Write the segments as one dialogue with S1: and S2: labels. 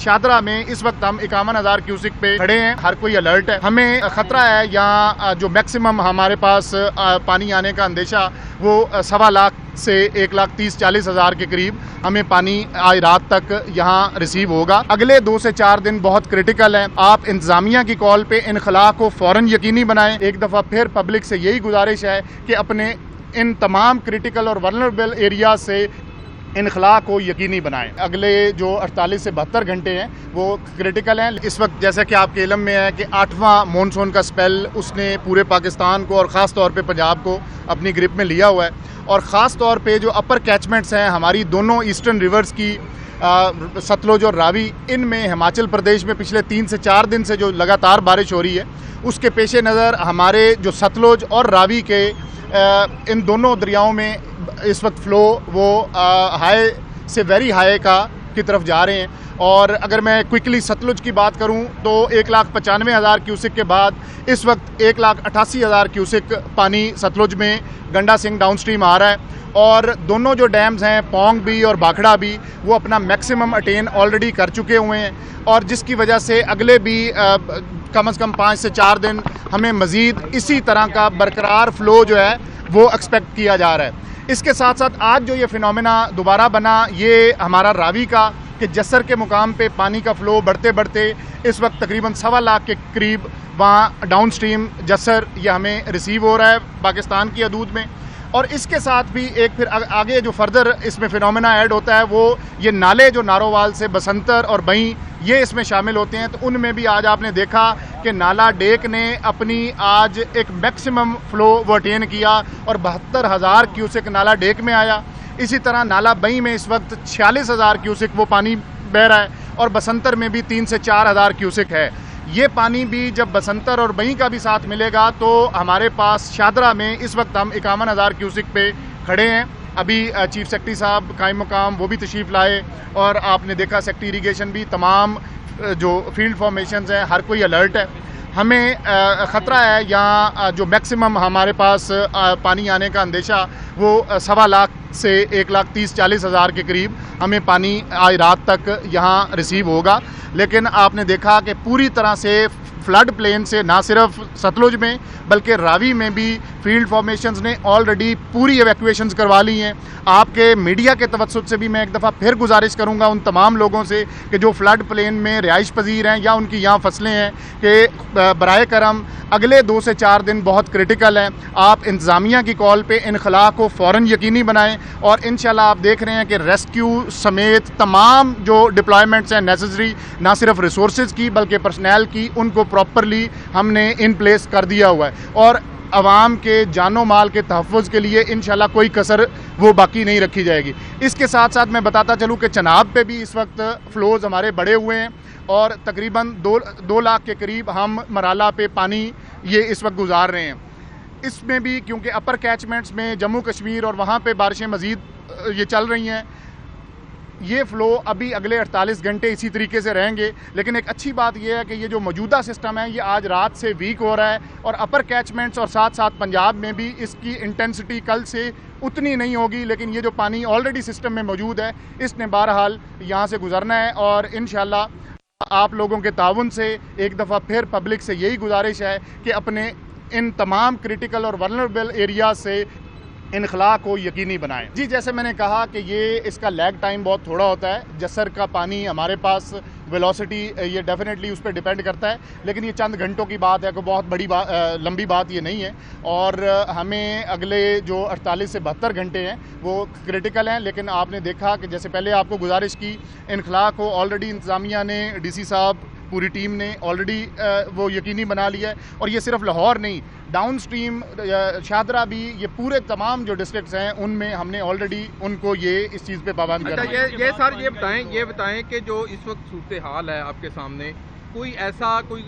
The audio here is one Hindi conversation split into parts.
S1: शादरा में इस वक्त हम 51,000 क्यूसिक पे खड़े हैं। हर कोई अलर्ट है, हमें खतरा है। यहाँ जो मैक्सिमम हमारे पास पानी आने का अंदेशा वो 1.25 लाख से 1,30,40,000 के करीब हमें पानी आज रात तक यहाँ रिसीव होगा। अगले 2 से 4 दिन बहुत क्रिटिकल हैं। आप इंतजामिया की कॉल पे इनखला को फौरन यकीनी बनाएं। एक दफ़ा फिर पब्लिक से यही गुजारिश है कि अपने इन तमाम क्रिटिकल और वल्नरेबल एरिया से इनखला को यकीनी बनाएं। अगले जो 48 से 72 घंटे हैं वो क्रिटिकल हैं। इस वक्त जैसा कि आपके इल्म में है कि 8वां मॉनसून का स्पेल उसने पूरे पाकिस्तान को और ख़ास तौर पे पंजाब को अपनी ग्रिप में लिया हुआ है। और ख़ास तौर पे जो अपर कैचमेंट्स हैं हमारी दोनों ईस्टर्न रिवर्स की, सतलुज और रावी, इनमें हिमाचल प्रदेश में पिछले 3 से 4 दिन से जो लगातार बारिश हो रही है उसके पेश नज़र हमारे जो सतलुज और रावी के इन दोनों दरियाओं में इस वक्त फ़्लो वो हाई से वेरी हाई की तरफ जा रहे हैं। और अगर मैं क्विकली सतलुज की बात करूं तो 1,95,000 क्यूसिक के बाद इस वक्त 1,88,000 क्यूसिक पानी सतलुज में गंडा सिंह डाउन स्ट्रीम आ रहा है। और दोनों जो डैम्स हैं पोंग भी और भाखड़ा भी वो अपना मैक्सिमम अटेन ऑलरेडी कर चुके हुए हैं। और जिसकी वजह से अगले भी कम से कम 5 से 4 दिन हमें मज़ीद इसी तरह का बरकरार फ़्लो जो है वो एक्सपेक्ट किया जा रहा है। इसके साथ साथ आज जो ये फिनोमेना दोबारा बना ये हमारा रावी का कि जस्सर के मुकाम पे पानी का फ़्लो बढ़ते बढ़ते इस वक्त तकरीबन 1.25 लाख के करीब वहाँ डाउन स्ट्रीम जस्सर ये हमें रिसीव हो रहा है पाकिस्तान की हदूद में। और इसके साथ भी एक फिर आगे जो फर्दर इसमें फिनोमेना ऐड होता है वो ये नाले जो नारोवाल से बसंतर और बई ये इसमें शामिल होते हैं। तो उनमें भी आज आपने देखा कि नाला डेक ने अपनी आज एक मैक्सिमम फ़्लो वो अटेन किया और 72,000 क्यूसिक नाला डेक में आया। इसी तरह नाला बई में इस वक्त 46,000 क्यूसिक वो पानी बह रहा है और बसंतर में भी 3 से 4,000 क्यूसिक है। ये पानी भी जब बसंतर और बई का भी साथ मिलेगा तो हमारे पास शादरा में इस वक्त हम 51,000 क्यूसिक पे खड़े हैं। अभी चीफ सेक्रेटरी साहब कायम मुकाम वो भी तशरीफ़ लाए और आपने देखा सेक्रेटरी इरीगेशन भी, तमाम जो फील्ड फॉर्मेशंस हैं हर कोई अलर्ट है। हमें ख़तरा है यहाँ जो मैक्सिमम हमारे पास पानी आने का अंदेशा वो 1.25 लाख से 1,30,40,000 के करीब हमें पानी आज रात तक यहाँ रिसीव होगा। लेकिन आपने देखा कि पूरी तरह से फ्लड प्लेन से ना सिर्फ सतलुज में बल्कि रावी में भी फील्ड फॉर्मेशंस ने ऑलरेडी पूरी एवैक्यूएशंस करवा ली हैं। आपके मीडिया के तवज्जुह से भी मैं एक दफ़ा फिर गुजारिश करूंगा उन तमाम लोगों से कि जो फ्लड प्लेन में रिहाइश पजीर हैं या उनकी यहाँ फसलें हैं कि बराए करम अगले 2 से 4 दिन बहुत क्रिटिकल हैं। आप इंतज़ामिया की कॉल पे इनखला को फ़ौरन यकीनी बनाएं और इंशाल्लाह आप देख रहे हैं कि रेस्क्यू समेत तमाम जो डिप्लॉयमेंट्स हैं नेसेसरी, ना सिर्फ रिसोर्सेज की बल्कि पर्सनल की, उनको प्रॉपरली हमने इन प्लेस कर दिया हुआ है। और आवाम के जानो माल के तहफ़्फ़ुज़ के लिए इंशाल्लाह कोई कसर वो बाकी नहीं रखी जाएगी। इसके साथ साथ मैं बताता चलूँ कि चनाब पे भी इस वक्त फ़्लोज़ हमारे बढ़े हुए हैं और तकरीबन 2 लाख के करीब हम मराला पे पानी ये इस वक्त गुजार रहे हैं। इसमें भी क्योंकि अपर कैचमेंट्स में जम्मू कश्मीर और वहाँ पे बारिशें मज़ीद ये चल रही हैं, ये फ़्लो अभी अगले 48 घंटे इसी तरीके से रहेंगे। लेकिन एक अच्छी बात यह है कि ये जो मौजूदा सिस्टम है ये आज रात से वीक हो रहा है और अपर कैचमेंट्स और साथ साथ पंजाब में भी इसकी इंटेंसिटी कल से उतनी नहीं होगी। लेकिन ये जो पानी ऑलरेडी सिस्टम में मौजूद है इसने बहरहाल यहाँ से गुजरना है और इंशाल्लाह आप लोगों के ताउन से एक दफ़ा फिर पब्लिक से यही गुजारिश है कि अपने इन तमाम क्रिटिकल और वल्नरेबल एरिया से इनखला को यकीनी बनाएं। जी, जैसे मैंने कहा कि ये इसका लैग टाइम बहुत थोड़ा होता है। जस्सर का पानी हमारे पास वेलोसिटी ये डेफिनेटली उस पर डिपेंड करता है, लेकिन ये चंद घंटों की बात है, कोई बहुत बड़ी लंबी बात ये नहीं है। और हमें अगले जो 48 से 72 घंटे हैं वो क्रिटिकल हैं। लेकिन आपने देखा कि जैसे पहले आपको गुजारिश की, इनखला को ऑलरेडी इंतज़ामिया ने, DC साहब, पूरी टीम ने ऑलरेडी वो यकीनी बना लिया है। और ये सिर्फ लाहौर नहीं, डाउन स्ट्रीम शादरा भी, ये पूरे तमाम जो डिस्ट्रिक्ट्स हैं उनमें हमने ऑलरेडी उनको ये इस चीज़ पे पाबंद कर दिया।
S2: ये सर ये बताएं कि जो इस वक्त सूरत हाल है आपके सामने, कोई ऐसा कोई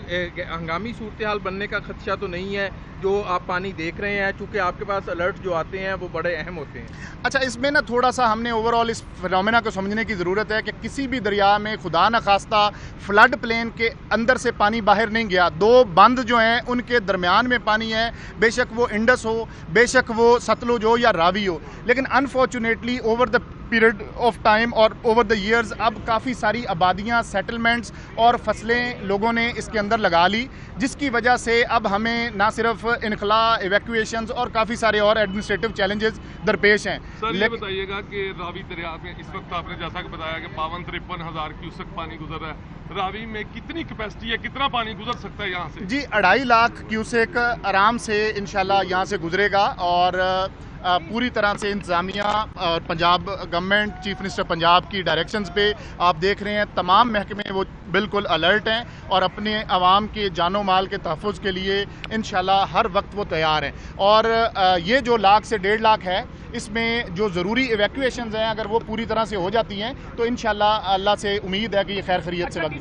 S2: हंगामी सूरत हाल बनने का खदशा तो नहीं है? जो आप पानी देख रहे हैं, चूंकि आपके पास अलर्ट जो आते हैं वो बड़े अहम होते हैं।
S1: अच्छा, इसमें ना थोड़ा सा हमने ओवरऑल इस फिनोमेना को समझने की ज़रूरत है कि किसी भी दरिया में खुदा न खास्ता फ्लड प्लेन के अंदर से पानी बाहर नहीं गया। दो बंद जो हैं उनके दरमियान में पानी है, बेशक वो इंडस हो, बेशक वो सतलुज हो या रावी हो, लेकिन unfortunately over the period of time और ओवर द ईयर्स अब काफ़ी सारी आबादियाँ, सेटलमेंट्स और फसलें लोगों ने इसके अंदर लगा ली, जिसकी वजह से अब हमें ना सिर्फ इनखला, इवैक्यूएशंस और काफ़ी सारे और एडमिनिस्ट्रेटिव चैलेंजेस दरपेश हैं।
S3: सर ये बताइएगा कि रावी दरिया में इस वक्त आपने जैसा कि बताया कि 52-53 हज़ार क्यूसेक पानी गुजर रहा है, रावी में कितनी कैपेसिटी है, कितना पानी गुजर सकता है यहाँ से?
S1: जी 2.5 लाख क्यूसेक आराम से इंशाल्लाह यहाँ से गुजरेगा और पूरी तरह से इंतज़ामिया और Punjab government, chief minister Punjab की डायरेक्शंस पे आप देख रहे हैं तमाम महकमे वो बिल्कुल अलर्ट हैं और अपने आवाम के जानो माल के तहफ़्फ़ुज़ के लिए इंशाल्लाह हर वक्त वो तैयार हैं। और ये जो 1 लाख से 1.5 लाख है, इसमें जो ज़रूरी इवैक्यूएशंस हैं अगर वो पूरी तरह से हो जाती हैं तो इंशाल्लाह अल्लाह से उम्मीद है कि ये खैर खैरियत से वक्त